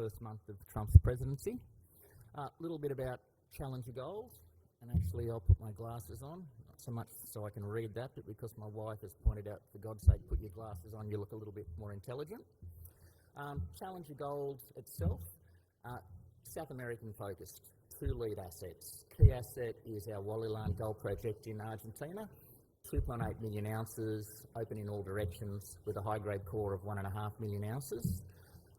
first month of Trump's presidency. A little bit about Challenger Gold, and actually I'll put my glasses on, not so much so I can read that, but because my wife has pointed out, for God's sake, put your glasses on, you look a little bit more intelligent. Challenger Gold itself, South American focused, 2 lead assets. Key asset is our Hualilan gold project in Argentina, 2.8 million ounces, open in all directions, with a high-grade core of 1.5 million ounces.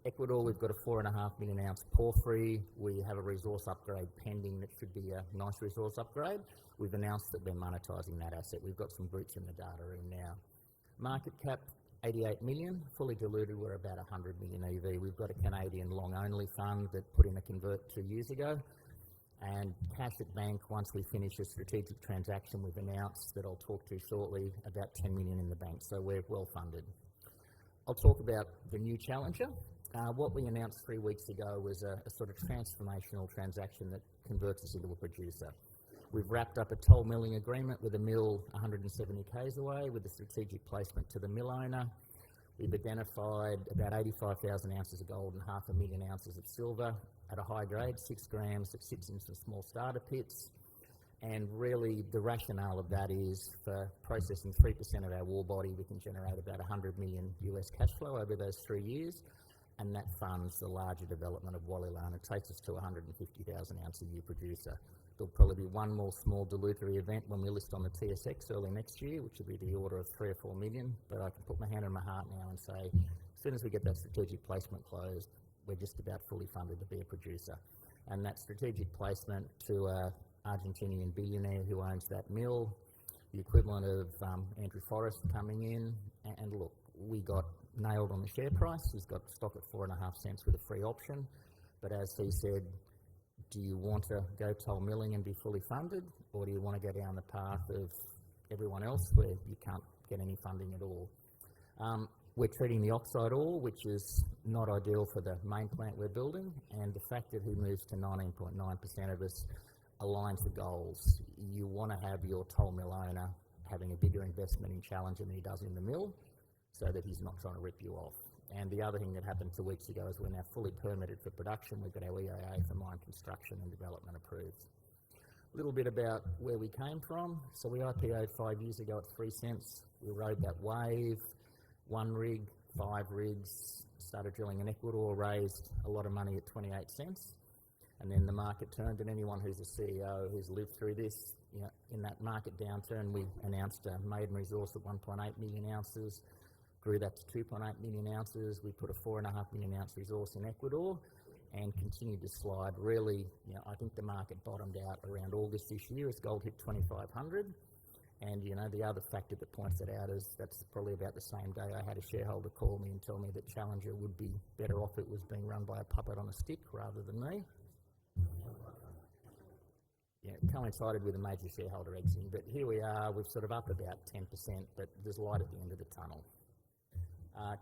Ecuador, we've got a 4.5 million ounce porphyry. We have a resource upgrade pending that should be a nice resource upgrade. We've announced that we're monetising that asset. We've got some breach in the data room now. Market cap, 88 million. Fully diluted, we're about 100 million EV. We've got a Canadian long-only fund that put in a convert 2 years ago. And cash at bank, once we finish a strategic transaction we've announced that I'll talk to shortly, about 10 million in the bank. So we're well funded. I'll talk about the new Challenger. What we announced 3 weeks ago was a sort of transformational transaction that converts us into a producer. We've wrapped up a toll milling agreement with a mill 170 k's away with a strategic placement to the mill owner. We've identified about 85,000 ounces of gold and 500,000 ounces of silver at a high grade, 6 grams, that sits in some small starter pits. And really the rationale of that is for processing 3% of our ore body, we can generate about 100 million US cash flow over those 3 years. And that funds the larger development of Hualilan. It takes us to a 150,000 ounce a year producer. There'll probably be one more small dilutory event when we list on the TSX early next year, which will be the order of 3 or 4 million. But I can put my hand on my heart now and say, as soon as we get that strategic placement closed, we're just about fully funded to be a producer. And that strategic placement to an Argentinian billionaire who owns that mill, the equivalent of Andrew Forrest coming in, and look, we got nailed on the share price. He's got stock at 4.5 cents with a free option. But as he said, do you want to go toll milling and be fully funded, or do you want to go down the path of everyone else where you can't get any funding at all? We're treating the oxide ore, which is not ideal for the main plant we're building, and the fact that he moves to 19.9% of us aligns the goals. You want to have your toll mill owner having a bigger investment in Challenger than he does in the mill, so that he's not trying to rip you off. And the other thing that happened 2 weeks ago is we're now fully permitted for production. We've got our EIA for mine construction and development approved. A little bit about where we came from. So we IPO'd 5 years ago at 3 cents. We rode that wave, 1 rig, 5 rigs, started drilling in Ecuador, raised a lot of money at 28 cents. And then the market turned, and anyone who's a CEO who's lived through this, you know, in that market downturn, we announced a maiden resource of 1.8 million ounces, grew that to 2.8 million ounces. We put a 4.5 million ounce resource in Ecuador and continued to slide. Really, you know, I think the market bottomed out around August this year as gold hit 2,500. And, you know, the other factor that points that out is that's probably about the same day I had a shareholder call me and tell me that Challenger would be better off it was being run by a puppet on a stick rather than me. Yeah, it coincided with a major shareholder exiting, but here we are, we're sort of up about 10%, but there's light at the end of the tunnel.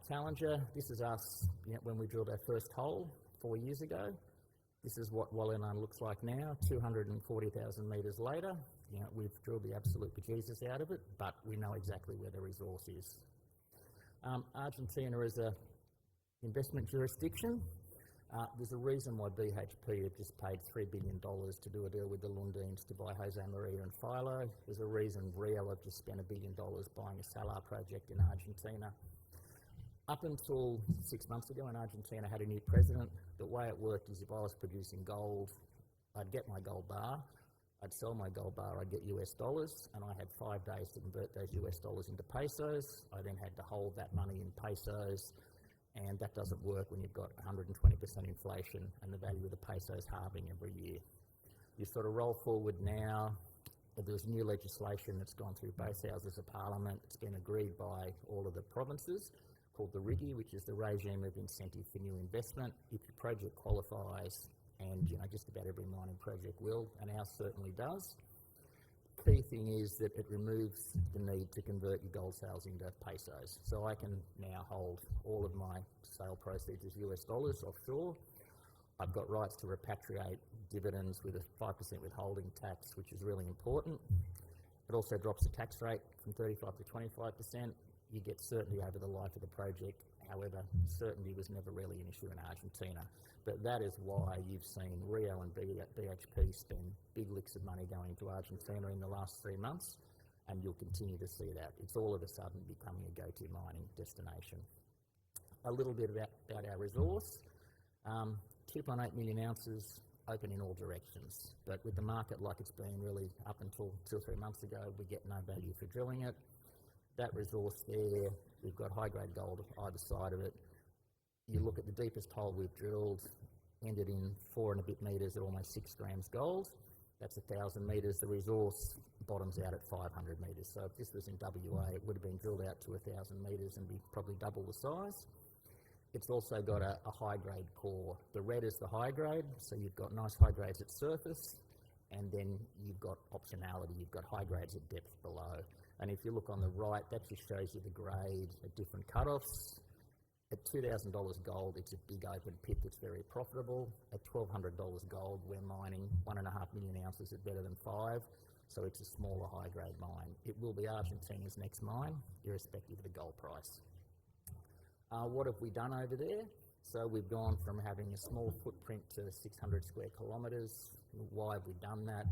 Challenger, this is us, you know, when we drilled our first hole 4 years ago. This is what Hualilan looks like now, 240,000 metres later. You know, we've drilled the absolute bejesus out of it, but we know exactly where the resource is. Argentina is an investment jurisdiction. There's a reason why BHP have just paid $3 billion to do a deal with the Lundins to buy Jose Maria and Philo. There's a reason Rio have just spent $1 billion buying a Salar project in Argentina. Up until 6 months ago when Argentina had a new president, the way it worked is if I was producing gold, I'd get my gold bar, I'd sell my gold bar, I'd get US dollars, and I had 5 days to convert those US dollars into pesos. I then had to hold that money in pesos, and that doesn't work when you've got 120% inflation and the value of the peso is halving every year. You sort of roll forward now, there's new legislation that's gone through both houses of parliament. It's been agreed by all of the provinces, called the RIGI, which is the Regime of Incentive for New Investment. If your project qualifies, and you know just about every mining project will, and ours certainly does, key thing is that it removes the need to convert your gold sales into pesos. So I can now hold all of my sale proceeds as US dollars offshore. I've got rights to repatriate dividends with a 5% withholding tax, which is really important. It also drops the tax rate from 35 to 25%. You get certainty over the life of the project, However, certainty was never really an issue in Argentina. But that is why you've seen Rio and BHP spend big licks of money going to Argentina in the last 3 months, and you'll continue to see that. It's all of a sudden becoming a go-to mining destination. A little bit about our resource. 2.8 million ounces open in all directions, but with the market like it's been really up until 2 or 3 months ago, we get no value for drilling it. That resource there, we've got high-grade gold either side of it. You look at the deepest hole we've drilled, ended in 4 and a bit metres at almost 6 grams gold. That's 1,000 metres. The resource bottoms out at 500 metres. So if this was in WA, it would have been drilled out to 1,000 metres and be probably double the size. It's also got a high-grade core. The red is the high grade, so you've got nice high grades at surface, and then you've got optionality. You've got high grades at depth below. And if you look on the right, that just shows you the grade at different cut-offs. At $2,000 gold, it's a big open pit that's very profitable. At $1,200 gold, we're mining 1.5 million ounces at better than 5, so it's a smaller high-grade mine. It will be Argentina's next mine, irrespective of the gold price. What have we done over there? So we've gone from having a small footprint to 600 square kilometres. Why have we done that?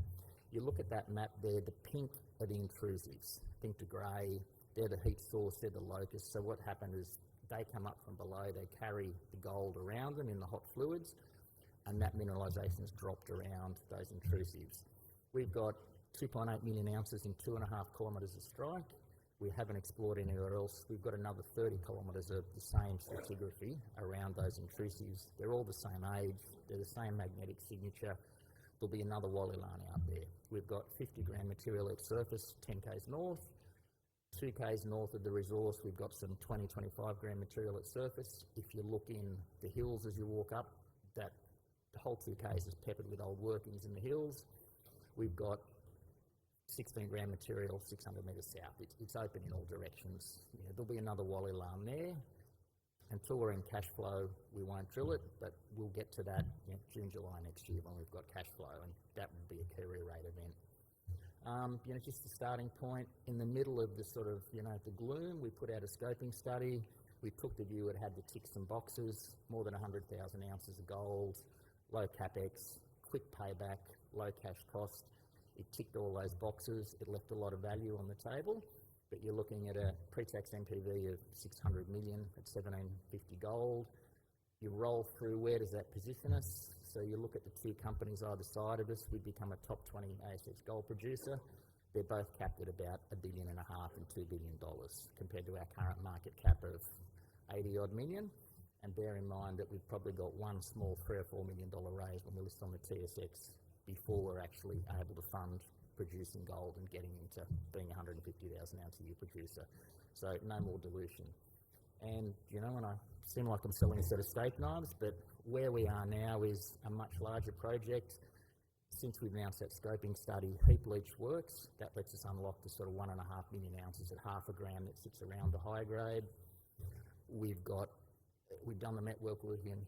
You look at that map there, the pink are the intrusives, pink to grey, they're the heat source, they're the locust. So what happened is they come up from below, they carry the gold around them in the hot fluids, and that mineralisation has dropped around those intrusives. We've got 2.8 million ounces in 2.5 kilometres of strike. We haven't explored anywhere else. We've got another 30 kilometres of the same stratigraphy around those intrusives. They're all the same age, they're the same magnetic signature. There'll be another Wallilan out there. We've got 50 gram material at surface, 10 k's north. 2 k's north of the resource, we've got some 20, 25 gram material at surface. If you look in the hills as you walk up, that the whole 2 k's is peppered with old workings in the hills. We've got 16 gram material, 600 metres south. It's open in all directions. There'll be another Wallilan there. Until we're in cash flow, we won't drill it, but we'll get to that June, July next year when we've got cash flow, and that will be a career rate event. Just a starting point. In the middle of the sort of, the gloom, we put out a scoping study. We took the view it had to tick some boxes, more than 100,000 ounces of gold, low capex, quick payback, low cash cost. It ticked all those boxes. It left a lot of value on the table, but you're looking at a pre-tax NPV of 600 million at 1750 gold. You roll through, where does that position us? So you look at the 2 companies either side of us, we'd become a top 20 ASX gold producer. They're both capped at about $1.5 billion and $2 billion compared to our current market cap of 80 odd million. And bear in mind that we've probably got one small $3 or $4 million raise when we list on the TSX before we're actually able to fund producing gold and getting into being a 150,000 ounce a year producer. So no more dilution. And, and I seem like I'm selling a set of steak knives, but where we are now is a much larger project. Since we've announced that scoping study, heap leach works. That lets us unlock the sort of 1.5 million ounces at half a gram that sits around the high grade. We've done the network where we can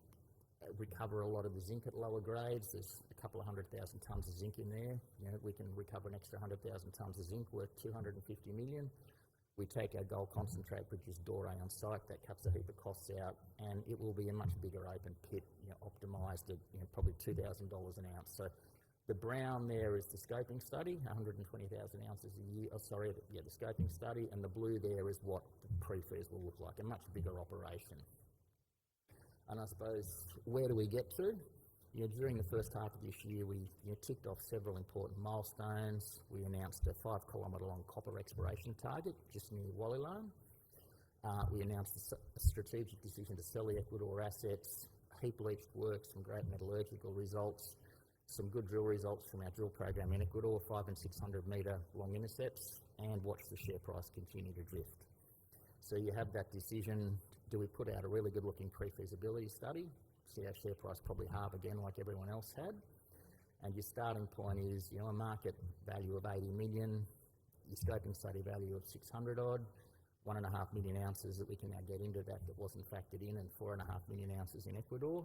recover a lot of the zinc at lower grades. There's a couple of 100,000 tonnes of zinc in there. We can recover an extra 100,000 tonnes of zinc worth 250 million. We take our gold concentrate, produce doré on site. That cuts a heap of costs out, and it will be a much bigger open pit, optimised at probably $2,000 an ounce. So the brown there is the scoping study, 120,000 ounces a year. The scoping study, and the blue there is what the pre-feas will look like, a much bigger operation. And I suppose, where do we get to? During the first half of this year, we ticked off several important milestones. We announced a 5 kilometre long copper exploration target just near Wallilan. We announced a strategic decision to sell the Ecuador assets, heap leached works, some great metallurgical results, some good drill results from our drill program in Ecuador, 500 and 600 metre long intercepts, and watch the share price continue to drift. So you have that decision. Do we put out a really good looking pre-feasibility study? See our share price probably halve again like everyone else had. And your starting point is, a market value of 80 million, your scoping study value of 600 odd, 1.5 million ounces that we can now get into that wasn't factored in, and 4.5 million ounces in Ecuador.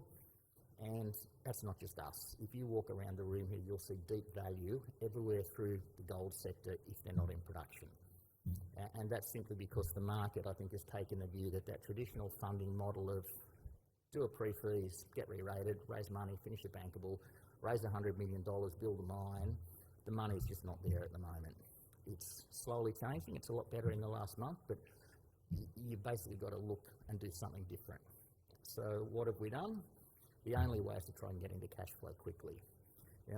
And that's not just us. If you walk around the room here, you'll see deep value everywhere through the gold sector if they're not in production. And that's simply because the market, I think, has taken the view that that traditional funding model of do a pre-fees, get re-rated, raise money, finish it bankable, raise $100 million, build a mine, the money's just not there at the moment. It's slowly changing. It's a lot better in the last month, but you've basically got to look and do something different. So what have we done? The only way is to try and get into cash flow quickly.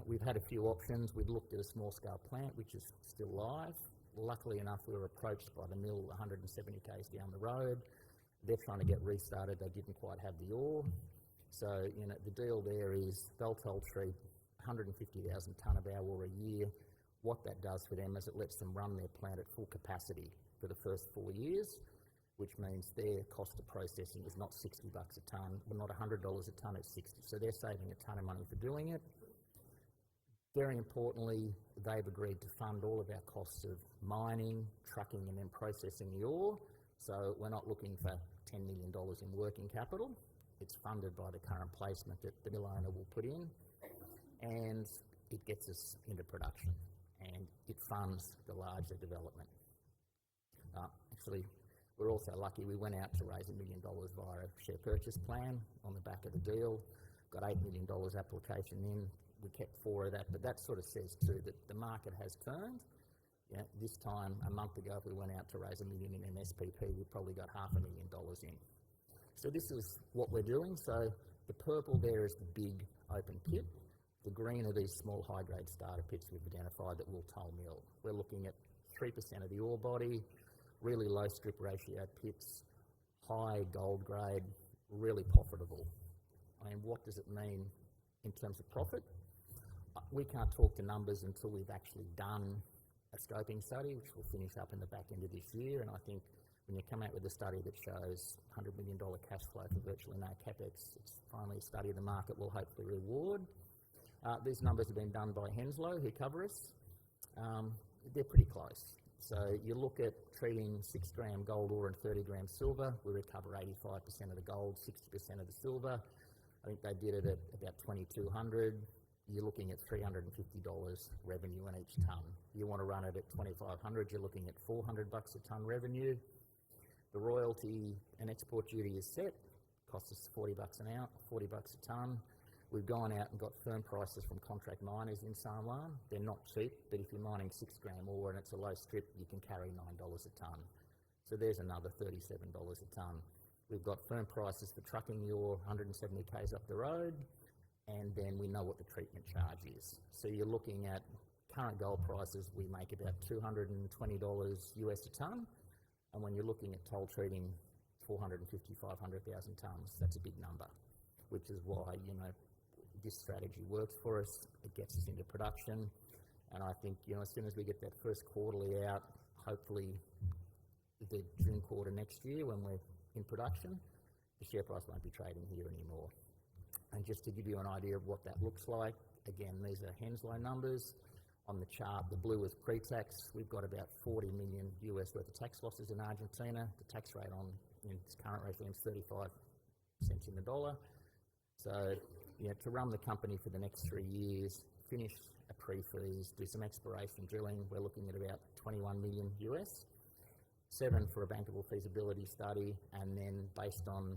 We've had a few options. We've looked at a small-scale plant, which is still live. Luckily enough, we were approached by the mill 170 k's down the road. They're trying to get restarted. They didn't quite have the ore. So, the deal there is they'll toll treat 150,000 tonne of our ore a year. What that does for them is it lets them run their plant at full capacity for the first 4 years, which means their cost of processing is not $60 a tonne, but not $100 a tonne, it's 60. So they're saving a ton of money for doing it. Very importantly, they've agreed to fund all of our costs of mining, trucking and then processing the ore. So we're not looking for $10 million in working capital. It's funded by the current placement that the mill owner will put in, and it gets us into production, and it funds the larger development. Actually, we're also lucky we went out to raise $1 million via a share purchase plan on the back of the deal, got $8 million application in. We kept 4 of that, but that sort of says too that the market has turned. This time, a month ago, if we went out to raise $1 million in an SPP, we probably got $500,000 in. So this is what we're doing. So the purple there is the big open pit. The green are these small high-grade starter pits we've identified that will toll mill. We're looking at 3% of the ore body, really low strip ratio pits, high gold grade, really profitable. What does it mean in terms of profit? We can't talk to numbers until we've actually done a scoping study, which we'll finish up in the back end of this year. And I think when you come out with a study that shows $100 million cash flow for virtually no capex, it's finally a study the market will hopefully reward. These numbers have been done by Henslow, who cover us. They're pretty close. So you look at treating 6 gram gold ore and 30 grams silver, we recover 85% of the gold, 60% of the silver. I think they did it at about $2,200. You're looking at $350 revenue in each tonne. You want to run it at $2,500, you're looking at $400 a tonne revenue. The royalty and export duty is set, costs us $40 a tonne. We've gone out and got firm prices from contract miners in San Juan. They're not cheap, but if you're mining 6 gram ore and it's a low strip, you can carry $9 a tonne. So there's another $37 a tonne. We've got firm prices for trucking the ore 170 k's up the road, and then we know what the treatment charge is. So you're looking at current gold prices, we make about $220 US a tonne, and when you're looking at toll treating 450,000, 500,000 tonnes, that's a big number, which is why, this strategy works for us. It gets us into production, and I think, as soon as we get that first quarterly out, hopefully the June quarter next year when we're in production, the share price won't be trading here anymore. And just to give you an idea of what that looks like, again, these are Henslow numbers. On the chart, the blue is pre-tax. We've got about $40 million US worth of tax losses in Argentina. The tax rate in its current regime is 35 cents in the dollar. So, to run the company for the next 3 years, finish a pre-fees, do some exploration drilling, we're looking at about 21 million US, 7 for a bankable feasibility study, and then based on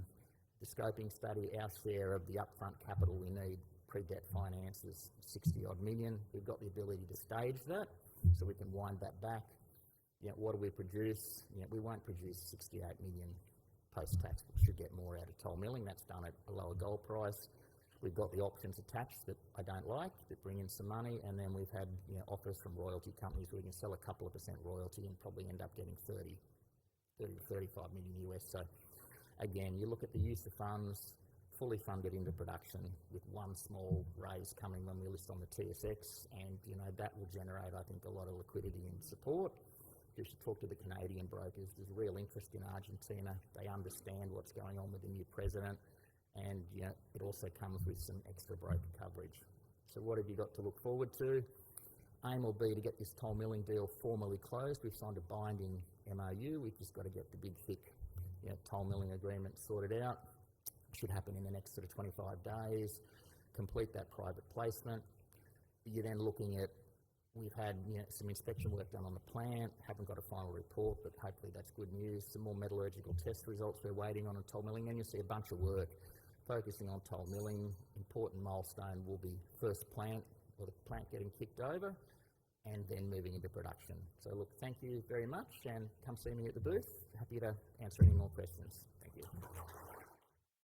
the scoping study, our share of the upfront capital we need pre-debt finance is 60 odd million. We've got the ability to stage that, so we can wind that back. What do we produce? We won't produce 68 million post-tax. We should get more out of toll milling. That's done at a lower gold price. We've got the options attached that I don't like, that bring in some money, and then we've had offers from royalty companies where we can sell a couple of % royalty and probably end up getting 30 to 35 million US. So again, you look at the use of funds, fully funded into production with one small raise coming when we list on the TSX, and that will generate, I think, a lot of liquidity and support. You should talk to the Canadian brokers. There's real interest in Argentina. They understand what's going on with the new president. And it also comes with some extra broker coverage. So what have you got to look forward to? Aim will be to get this toll milling deal formally closed. We've signed a binding MOU. We've just got to get the big thick toll milling agreement sorted out. Should happen in the next sort of 25 days. Complete that private placement. You're then looking at We've had some inspection work done on the plant, haven't got a final report, but hopefully that's good news. Some more metallurgical test results we're waiting on toll milling. Then you'll see a bunch of work focusing on toll milling. Important milestone will be first plant, or the plant getting kicked over, and then moving into production. So look, thank you very much, and come see me at the booth. Happy to answer any more questions. Thank you.